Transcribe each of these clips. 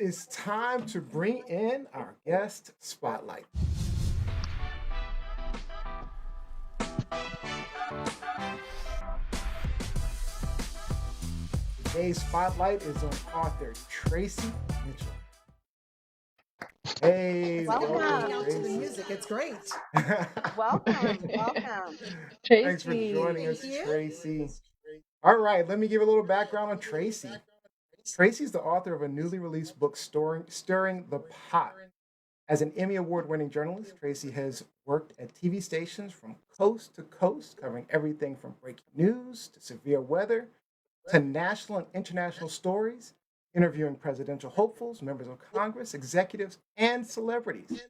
is time to bring in our guest spotlight. Today's spotlight is on author Traci Mitchell. Hey, Welcome. welcome, Out to the Traci. music. It's great. Welcome. Thanks for joining us, Thank you. Traci. All right, let me give a little background on Traci. Traci is the author of a newly released book, Stirring the Pot. As an Emmy Award winning journalist, Traci has worked at TV stations from coast to coast, covering everything from breaking news to severe weather to national and international stories, interviewing presidential hopefuls, members of Congress, executives, and celebrities.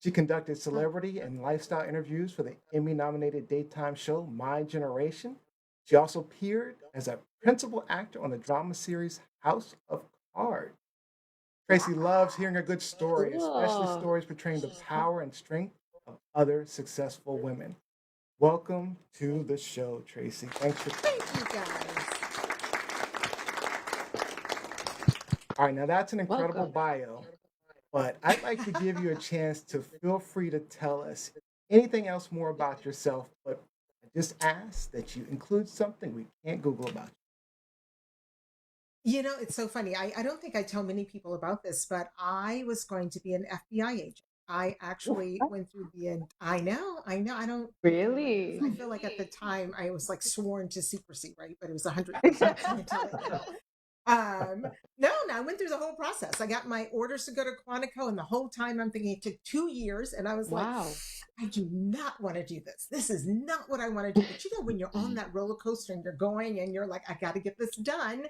She conducted celebrity and lifestyle interviews for the Emmy nominated daytime show My Generation. She also appeared as a principal actor on the drama series House of Cards. Traci loves hearing a good story, especially Cool. stories portraying the power and strength of other successful women. Welcome to the show, Traci. Thanks for Thank you, guys. All right, now that's an incredible Welcome. bio, but I'd like to give you a chance to feel free to tell us anything else more about yourself, but I just ask that you include something we can't Google about You know, it's so funny. I don't think I tell many people about this, but I was going to be an FBI agent. I actually went through I know, I don't, Really? I feel like at the time I was like sworn to secrecy, right? But it was 100 years ago. I can tell it now. No, I went through the whole process. I got my orders to go to Quantico, and the whole time I'm thinking it took 2 years, and I was like, Wow. I do not want to do this. This is not what I want to do. But you know, when you're on that roller coaster and you're going and you're like, I got to get this done.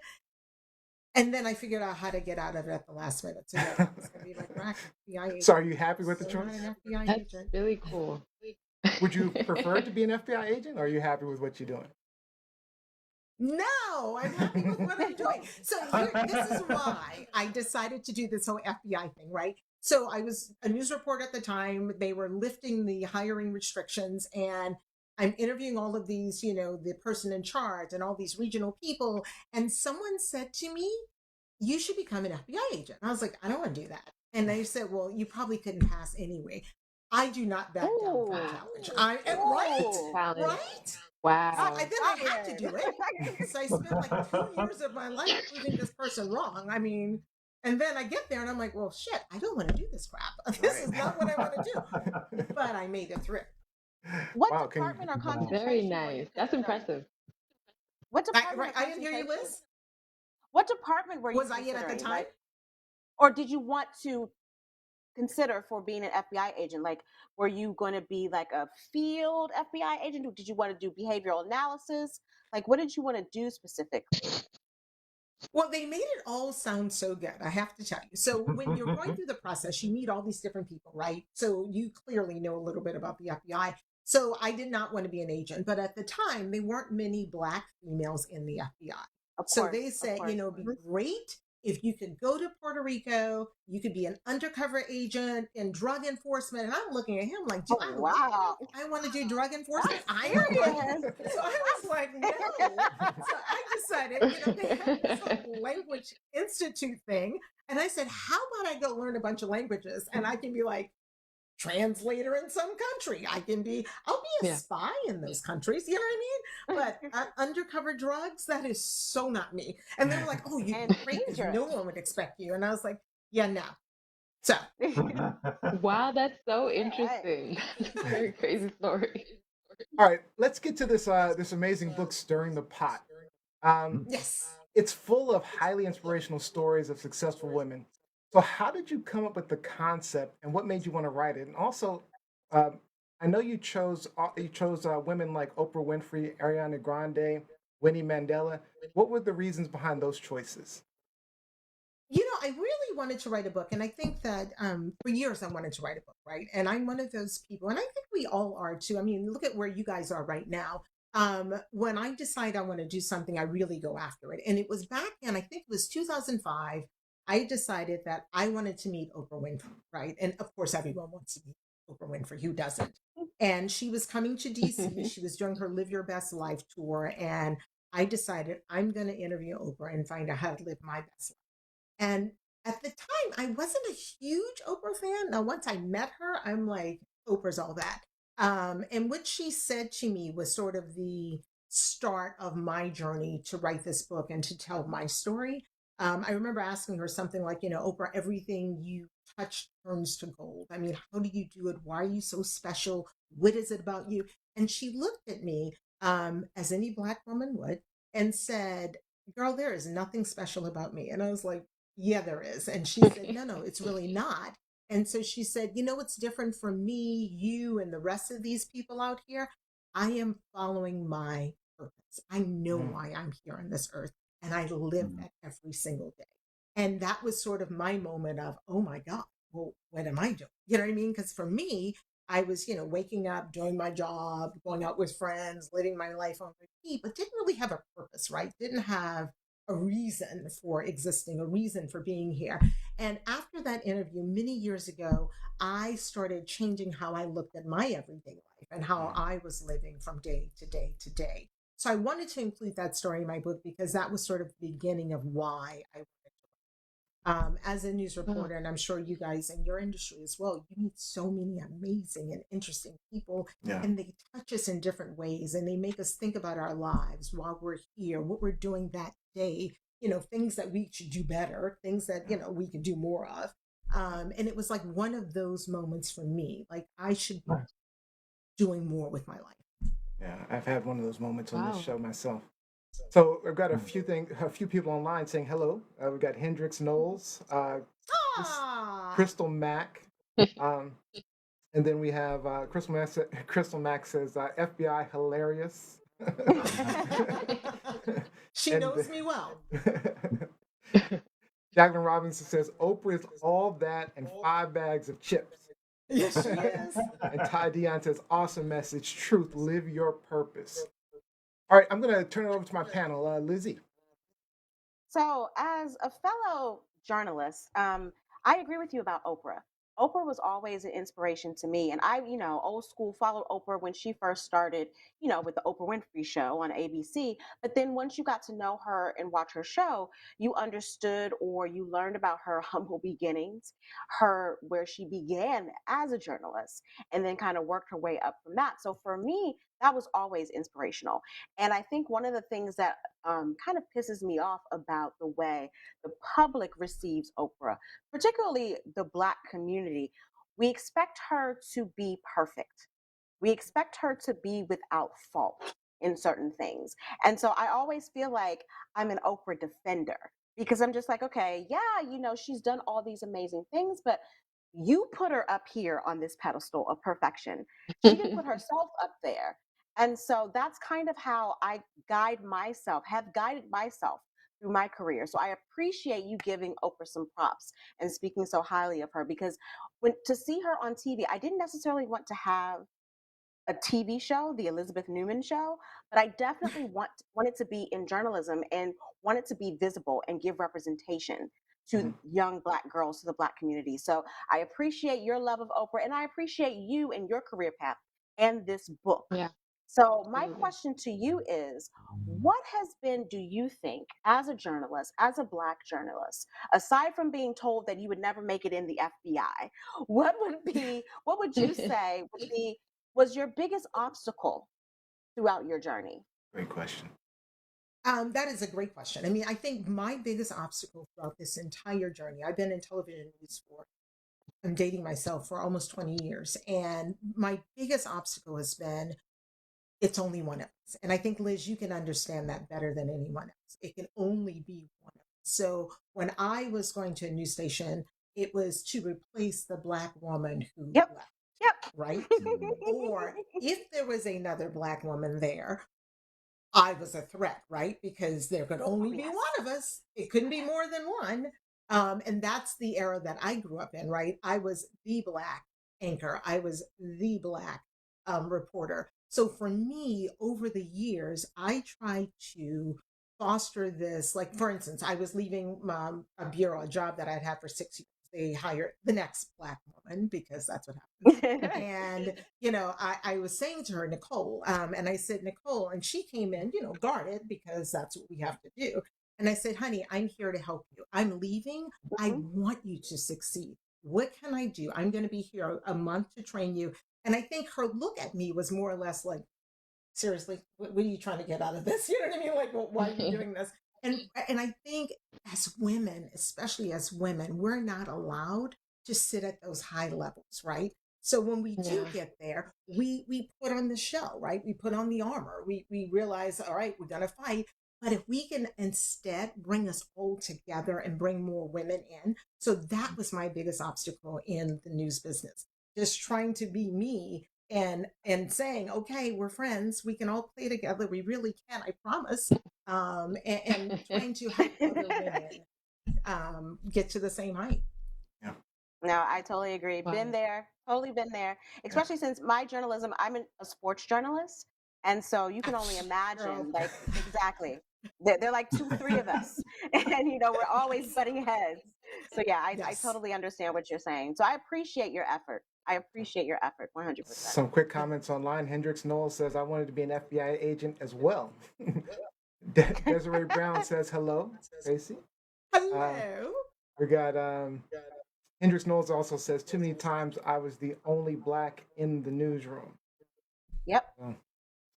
And then I figured out how to get out of it at the last minute. So yeah, it's gonna be like rack FBI it. So, agent. are you happy with the So not choice? an FBI That's agent. really cool. Would you prefer to be an FBI agent, or are you happy with what you're doing? No, I'm happy with what I'm doing. So this is why I decided to do this whole FBI thing, right? So I was a news reporter at the time. They were lifting the hiring restrictions, and I'm interviewing all of these, the person in charge and all these regional people. And someone said to me, you should become an FBI agent. And I was like, I don't want to do that. And they said, well, you probably couldn't pass anyway. I do not back down from a challenge. I am right, Challenge. right? So Wow. then I had to do it. So I spent like 2 years of my life proving this person wrong. I mean, and then I get there and I'm like, well, shit, I don't want to do this crap. This is not what I want to do. But I made it through. What Wow, department or wow. Very concentration were you nice. That's considering? impressive. What department Right, or I didn't hear you, concentration? Liz. What department were you Was I in at the considering? time? Like, or did you want to consider for being an FBI agent? Like, were you going to be like a field FBI agent? Or did you want to do behavioral analysis? Like, what did you want to do specifically? Well, they made it all sound so good, I have to tell you. So when you're going through the process, you meet all these different people, right? So you clearly know a little bit about the FBI. So I did not want to be an agent, but at the time, there weren't many Black females in the FBI. Of So course, they of said, course. it'd be great if you could go to Puerto Rico, you could be an undercover agent in drug enforcement. And I'm looking at him like, do Oh, I look wow. like I want to do drug enforcement? That's I am like, serious. so I was like, no. So I decided, they have this whole language institute thing. And I said, how about I go learn a bunch of languages and I can be like translator in some country. I'll be a Yeah. spy in those countries. You know what I mean? But undercover drugs, that is so not me. And they were like, oh, you'd And be great because dangerous. no one would expect you. And I was like, yeah, no. So Wow, that's so Right. interesting. That's a very crazy story. All right, let's get to this amazing book, Stirring the Pot. yes. It's full of highly inspirational stories of successful women. So, how did you come up with the concept, and what made you want to write it? And also, um, I know you chose women like Oprah Winfrey, Ariana Grande, Winnie Mandela. What were the reasons behind those choices? I really wanted to write a book. And I think that for years I wanted to write a book, right? And I'm one of those people, and I think we all are too. I mean, look at where you guys are right now. When I decide I want to do something, I really go after it. And it was back in, I think it was 2005, I decided that I wanted to meet Oprah Winfrey, right? And of course, everyone wants to meet Oprah Winfrey. Who doesn't? And she was coming to DC. She was doing her Live Your Best Life tour. And I decided I'm going to interview Oprah and find out how to live my best life. And At the time, I wasn't a huge Oprah fan. Now, once I met her, I'm like, Oprah's all that. And what she said to me was sort of the start of my journey to write this book and to tell my story. I remember asking her something like, Oprah, everything you touch turns to gold. I mean, how do you do it? Why are you so special? What is it about you? And she looked at me, as any Black woman would, and said, girl, there is nothing special about me. And I was like, yeah, there is. And she said, no, it's really not. And so she said, what's different from me, you, and the rest of these people out here? I am following my purpose. I know why I'm here on this earth, and I live that every single day. And that was sort of my moment of, oh my God, well, what am I doing? You know what I mean? Because for me, I was, waking up, doing my job, going out with friends, living my life on repeat, but didn't really have a purpose, right? Didn't have a reason for existing, a reason for being here. And after that interview many years ago, I started changing how I looked at my everyday life and how I was living from day to day to day. So I wanted to include that story in my book because that was sort of the beginning of why I wanted to. As a news reporter, and I'm sure you guys in your industry as well, you meet so many amazing and interesting people, and they touch us in different ways, and they make us think about our lives while we're here, what we're doing that day, things that we should do better, things that, we could do more of. And it was like one of those moments for me, like I should be doing more with my life. Yeah, I've had one of those moments on this Wow. show myself. So I've got a few people online saying hello. We've got Hendrix Knowles, Ah, Crystal Mack, um, and then we have Crystal Mack says FBI hilarious, she and knows me well. Jacqueline Robinson says Oprah is all that and 5 bags of chips. Yes, she is. And Ty Dion says awesome message, truth, live your purpose. All right, I'm going to turn it over to my panel, Lizzie. So, as a fellow journalist, I agree with you about Oprah. Oprah was always an inspiration to me. And I, old school, followed Oprah when she first started, with the Oprah Winfrey Show on ABC. But then once you got to know her and watch her show, you understood or you learned about her humble beginnings, where she began as a journalist and then kind of worked her way up from that. So for me, that was always inspirational. And I think one of the things that kind of pisses me off about the way the public receives Oprah, particularly the Black community. We expect her to be perfect. We expect her to be without fault in certain things. And so I always feel like I'm an Oprah defender because I'm just like, okay, yeah, she's done all these amazing things, but you put her up here on this pedestal of perfection. She didn't put herself up there. And so that's kind of how I have guided myself through my career. So I appreciate you giving Oprah some props and speaking so highly of her because to see her on TV, I didn't necessarily want to have a TV show, the Elizabeth Newman show, but I definitely want it to be in journalism and want it to be visible and give representation to young Black girls, to the Black community. So I appreciate your love of Oprah and I appreciate you and your career path and this book. Yeah, So my absolutely. question to you is, what has been, do you think, as a journalist, as a Black journalist, aside from being told that you would never make it in the FBI, what would you say was your biggest obstacle throughout your journey? Great question. That is a great question. I mean, I think my biggest obstacle throughout this entire journey, I've been in television news I'm dating myself for almost 20 years. And my biggest obstacle has been it's only one of us. And I think, Liz, you can understand that better than anyone else. It can only be one of us. So when I was going to a news station, it was to replace the Black woman who Yep. left, Yep. right? Or if there was another Black woman there, I was a threat, right? Because there could only be one of us. It couldn't be more than one. And that's the era that I grew up in, right? I was the Black anchor. I was the Black reporter. So for me, over the years, I tried to foster this. Like, for instance, I was leaving a bureau, a job that I'd had for 6 years. They hired the next Black woman because that's what happens. And, I was saying to her, Nicole, and I said, Nicole, and she came in, guarded because that's what we have to do. And I said, honey, I'm here to help you. I'm leaving. I Mhm. want you to succeed. What can I do? I'm going to be here a month to train you. And I think her look at me was more or less like, seriously, what are you trying to get out of this? You know what I mean? Like, well, why are you doing this? And I think as women, especially as women, we're not allowed to sit at those high levels, right? So when we do Yeah. get there, we put on the show, right? We put on the armor. We realize, all right, we're gonna fight. But if we can instead bring us all together and bring more women in, so that was my biggest obstacle in the news business. Just trying to be me and saying, okay, we're friends, we can all play together, we really can, I promise. And trying to help other women get to the same height. Yeah. No, I totally agree. Been Wow. there, totally been there. Yeah. Especially since my journalism, I'm a sports journalist, and so you can only Girl. imagine, like, exactly. They're like two, three of us, and we're always butting heads. So yeah, I Yes. totally understand what you're saying. So I appreciate your effort. I appreciate your effort, 100%. Some quick comments online. Hendrix Knowles says, I wanted to be an FBI agent as well. Desiree Brown says, hello, Tracy. Hello. We got Hendrix Knowles also says, too many times I was the only black in the newsroom. Yep. So, all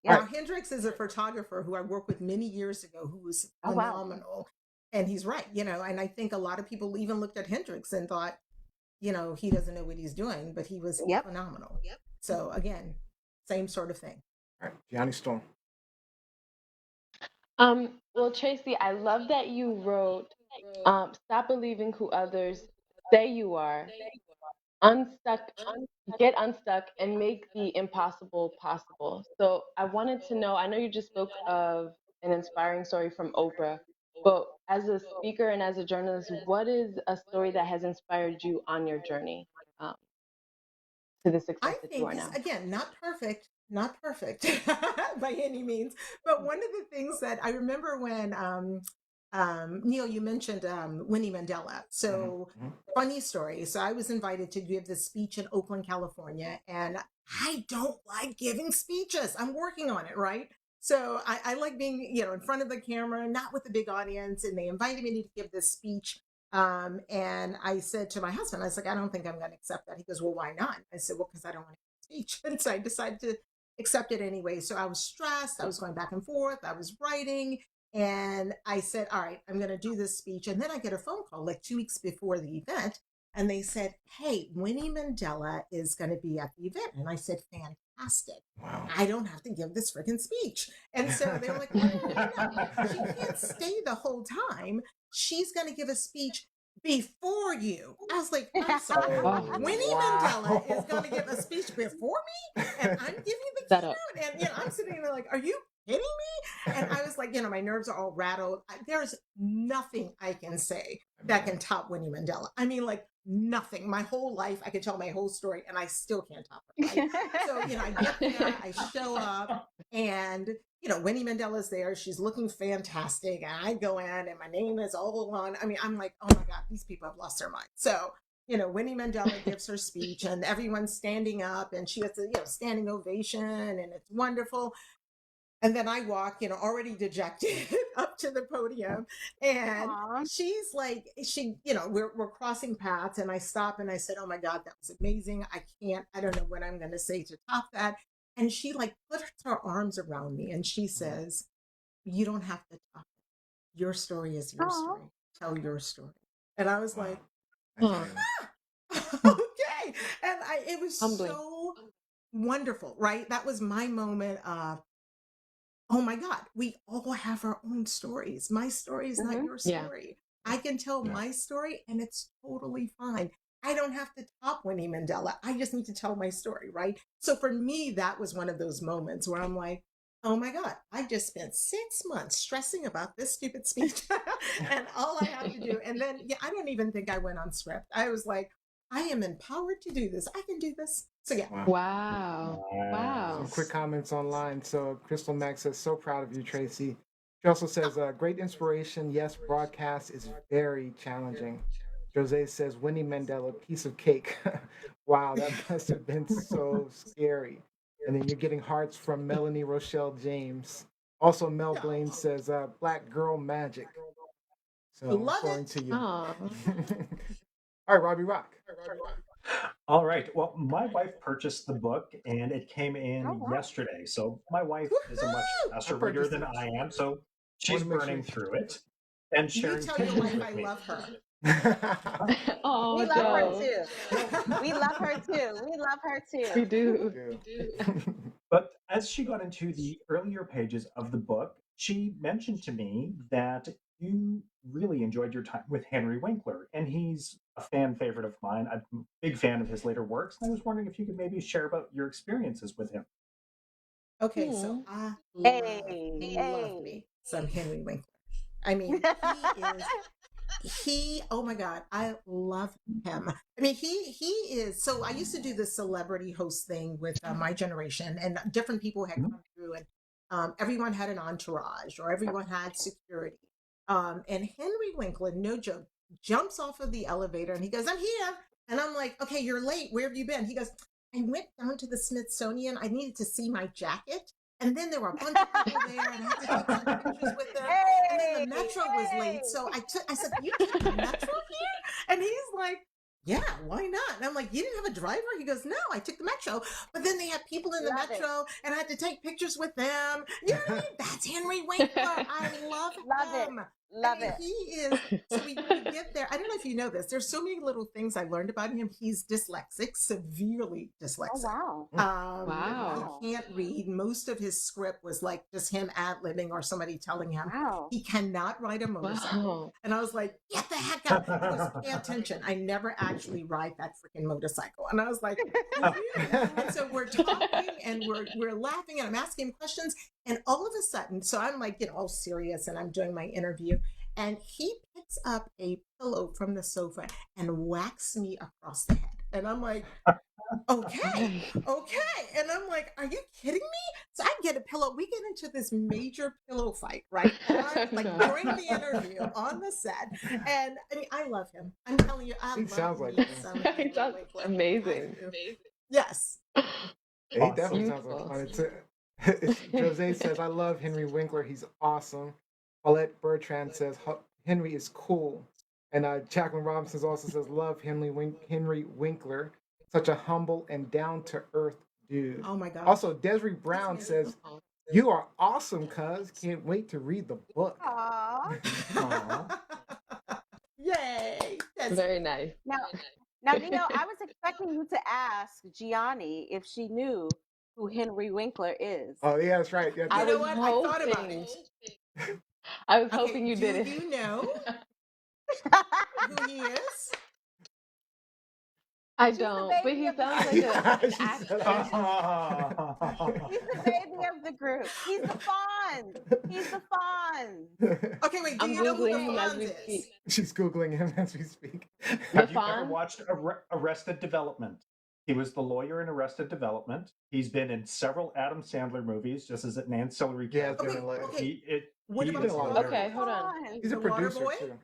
Now, right. Hendrix is a photographer who I worked with many years ago who was Oh wow. phenomenal. And he's right, and I think a lot of people even looked at Hendrix and thought, he doesn't know what he's doing, but he was Yep. phenomenal. So again, same sort of thing. All right. Gianni Storm. Well, Tracy, I love that you wrote, stop believing who others say you are, unstuck, get unstuck, and make the impossible possible. So I wanted to know, I know you just spoke of an inspiring story from Oprah, but as a speaker and as a journalist, what is a story that has inspired you on your journey um, to the I success that you think are is now? again not perfect by any means. But one of the things that I remember when Neil, you mentioned Winnie Mandela. So Mm-hmm. funny story. So I was invited to give this speech in Oakland, California, and I don't like giving speeches. I'm working on it, right? So I like being, in front of the camera, not with a big audience. And they invited me to give this speech and I said to my husband, I was like, I don't think I'm going to accept that. He goes, well, why not? I said, well, because I don't want to teach. And so I decided to accept it anyway. So I was stressed. I was going back and forth. I was writing. And I said, all right, I'm going to do this speech. And then I get a phone call like 2 weeks before the event. And they said, hey, Winnie Mandela is going to be at the event. And I said, fantastic. Wow. I don't have to give this freaking speech. And so they were like, no. She can't stay the whole time. She's going to give a speech before you. I was like, I'm sorry. Oh, Winnie Mandela is going to give a speech before me, and I'm giving the set up. keynote. And I'm sitting there like, are you kidding me? And I was like, my nerves are all rattled. There's nothing I can say that can top Winnie Mandela. I mean, like nothing. My whole life, I could tell my whole story, and I still can't top her. Right? So, I get there, I show up, and Winnie Mandela's there. She's looking fantastic. And I go in and my name is all on. I mean, I'm like, oh my God, these people have lost their mind. So, Winnie Mandela gives her speech and everyone's standing up and she gets a, standing ovation and it's wonderful. And then I walk, already dejected up to the podium and Aw. she's like, we're crossing paths and I stop and I said, oh my God, that was amazing. I don't know what I'm going to say to top that. And she like puts her arms around me and she says, you don't have to top it. Your story is your Aw. story. Tell your story. And I was Wow. like, Huh. okay. And it was Humbling. so wonderful, right? That was my moment of, oh my God, we all have our own stories. My story is not Mhm. your Yeah. story. I can tell Yeah. my story and it's totally fine. I don't have to top Winnie Mandela. I just need to tell my story, right? So for me, that was one of those moments where I'm like, oh my God, I just spent 6 months stressing about this stupid speech and all I have to do. And then, I don't even think I went on script. I was like, I am empowered to do this. I can do this. So yeah. Wow. Wow. Wow. Some quick comments online. So Crystal Max says, so proud of you, Tracy. She also says, great inspiration. Yes, broadcast is very challenging. Jose says, Winnie Mandela, piece of cake. Wow, that must have been so scary. And then you're getting hearts from Melanie Rochelle James. Also, Mel Blaine says, Black Girl Magic. So Love soaring it. to you. Aw. All right, Robbie Rock. All right. Well, my wife purchased the book and it came in Oh, wow. yesterday. So my wife is a much Woohoo! faster I reader purchased than it. I am. So Wanna she's make burning sure. through it and You sharing tell your pictures wife I with me. love her. Oh, We love her Joe. too. We love her too. We love her We too. do. But as she got into the earlier pages of the book, she mentioned to me that you really enjoyed your time with Henry Winkler, and he's a fan favorite of mine. I'm a big fan of his later works, and I was wondering if you could maybe share about your experiences with him. Okay, so Hmm. I Hey, love hey. me some Henry Winkler. I mean, oh my God, I love him. I mean, he is. So I used to do this celebrity host thing with my generation, and different people had Mhm. come through, and everyone had an entourage or everyone had security. And Henry Winkler, no joke, jumps off of the elevator and he goes, "I'm here." And I'm like, "Okay, you're late. Where have you been?" He goes, "I went down to the Smithsonian. I needed to see my jacket." And then there were a bunch of people there, and I had to take some pictures with them. And then the Hey, metro was late, so I said, "You took the metro here?" And he's like, "Yeah, why not?" And I'm like, "You didn't have a driver?" He goes, "No, I took the metro." But then they had people in the Love it. metro, and I had to take pictures with them. You know what I mean? That's Henry Winkler. I love Love it. him. Love I mean, it. he is. So we get there. I don't know if you know this. There's so many little things I learned about him. He's dyslexic, severely Oh, dyslexic. wow. Wow. He can't read. Most of his script was like just him ad-libbing or somebody telling him. Wow. He cannot ride a motorcycle. Wow. And I was like, "Get the heck out." He goes, "Pay attention. I never actually ride that freaking motorcycle." And I was like, "Really?" And so we're talking and we're laughing and I'm asking him questions. And all of a sudden, so I'm like, all serious and I'm doing my interview. And he picks up a pillow from the sofa and whacks me across the head. And I'm like, okay. And I'm like, "Are you kidding me?" So I get a pillow. We get into this major pillow fight, right? During the interview on the set. And I mean, I love him. I'm telling you, I He love sounds like me him. some He Henry sounds Winkler. amazing. I do. Yes. Yeah, he Awesome. definitely sounds like Beautiful. fun. Jose says, "I love Henry Winkler. He's awesome." Paulette Bertrand says, "Henry is cool." And Jacqueline Robinson also says, "Love Henry Winkler. Such a humble and down to earth dude." Oh my God. Also, Desiree Brown says, "You are awesome, cuz. Can't wait to read the book." Aw. Aw. Yay. That's Very nice. Now, Neo, I was expecting you to ask Gianni if she knew who Henry Winkler is. Oh, yeah, that's right. Yeah, I You know was what? I thought about hoping. it. I was Okay, hoping you do did it. you know who he is? I She's the don't, but baby he of the sounds like group. an She said actor. He's the baby of the group. He's the Fonz. He's the Fonz. Okay, wait. Do I'm you know who the Googling him as Fonz we is? speak. She's Googling him as we speak. The Have you ever Fonz? watched Arrested Development? He was the lawyer in Arrested Development. He's been in several Adam Sandler movies, just as an ancillary Yeah, it's character. been Okay, like okay. What He about been is a lot of hilarious. Okay, hold on. Fonz. He's a The Water producer Boy? too.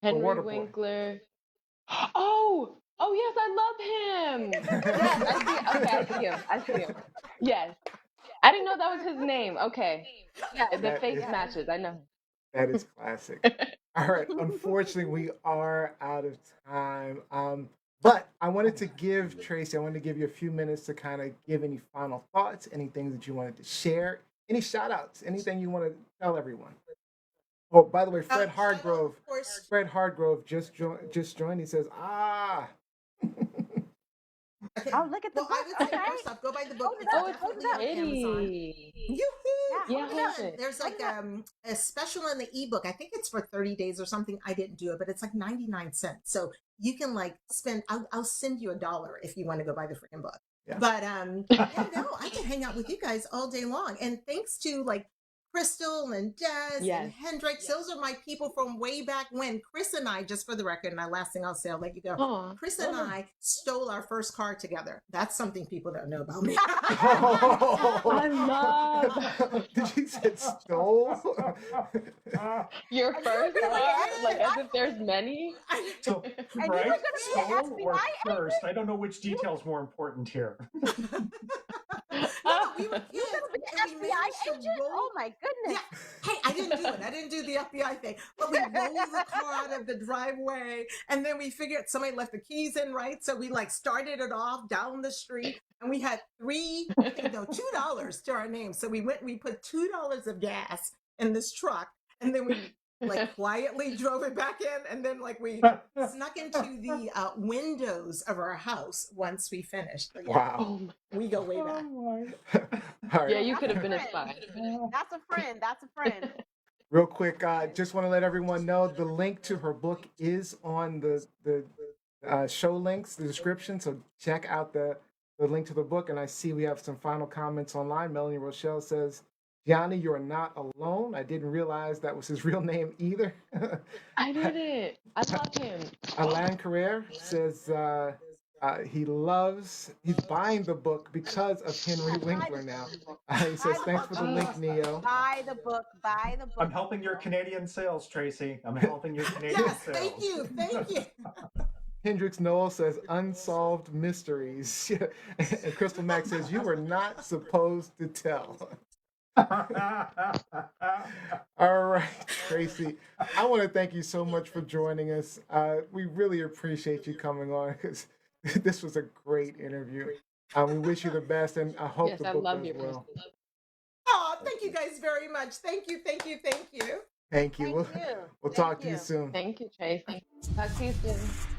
Henry Waterboy. Winkler. Oh yes, I love him. Yes, I see. Okay, I see him. I see him. Yes, I didn't know that was his name. Okay, yeah, the That face is- matches. I know. That is classic. All right. Unfortunately, we are out of time. But I wanted to give Traci, I wanted to give you a few minutes to kind of give any final thoughts, any things that you wanted to share, any shout outs, anything you want to tell everyone. Oh, by the way, Fred Hardgrove. Of course. Fred Hardgrove just joined. He says, "Ah." Okay. Oh, look at the Well, I book. would say Okay. first off, go buy the book. Hold it It's up. Oh, it's definitely on Amazon. pretty. Yoo-hoo! Yeah, Yeah, Oh my hold God. it. There's like a special in the ebook. I think it's for 30 days or something. I didn't do it, but it's like 99 cents. So you can like spend, I'll send you $1 if you want to go buy the freaking book. Yeah. But yeah, no, I can hang out with you guys all day long. And thanks to like Crystal and Des Yes. and Hendrix. Those are my people from way back when. Chris and I, just for the record, and my last thing I'll say, I'll let you go. Aw. Chris and I stole our first car together. That's something people don't know about me. I love Did you say stole? your And you were first gonna car, ask like me as why- if there's many. So, And you were right? gonna ask Stole me or why, first? I don't know which detail's more important here. No, we were You kids, gonna be and an we FBI managed to agent? roll. Oh my goodness. Yeah. Hey, I didn't do it. I didn't do the FBI thing. But we rolled the car out of the driveway, and then we figured somebody left the keys in, right? So we like started it off down the street, and we had $2 to our name. So we put $2 of gas in this truck, and then we like quietly drove it back in, and then like we snuck into the windows of our house once we finished. But yeah, Wow. Oh my. we go way back. All right. Yeah, you could have That's been a a spy. That's a friend. That's a friend. Real quick, just want to let everyone know the link to her book is on the show links, the description. So check out the link to the book. And I see we have some final comments online. Melanie Rochelle says, Gianni, you are not alone. I didn't realize that was his real name either. I did it. I love him. Alain Carrere says he's buying the book because of Henry Winkler now. He says, thanks for the link, Neo. Buy the book. Buy the book. I'm helping your Canadian sales, Tracy. I'm helping your Canadian Yes, sales. thank you, thank you. Hendrix Noel says, unsolved mysteries. And Crystal Mack says, you were not supposed to tell. All right, Tracy, I want to thank you so much for joining us. We really appreciate you coming on because this was a great interview. We wish you the best, and I hope Yes, the I book love goes your well. person. Oh, thank you guys very much. Thank you, thank you, thank you. Thank you. Thank We'll you. we'll Thank talk to you. you soon. Thank you, Tracy. Talk to you soon.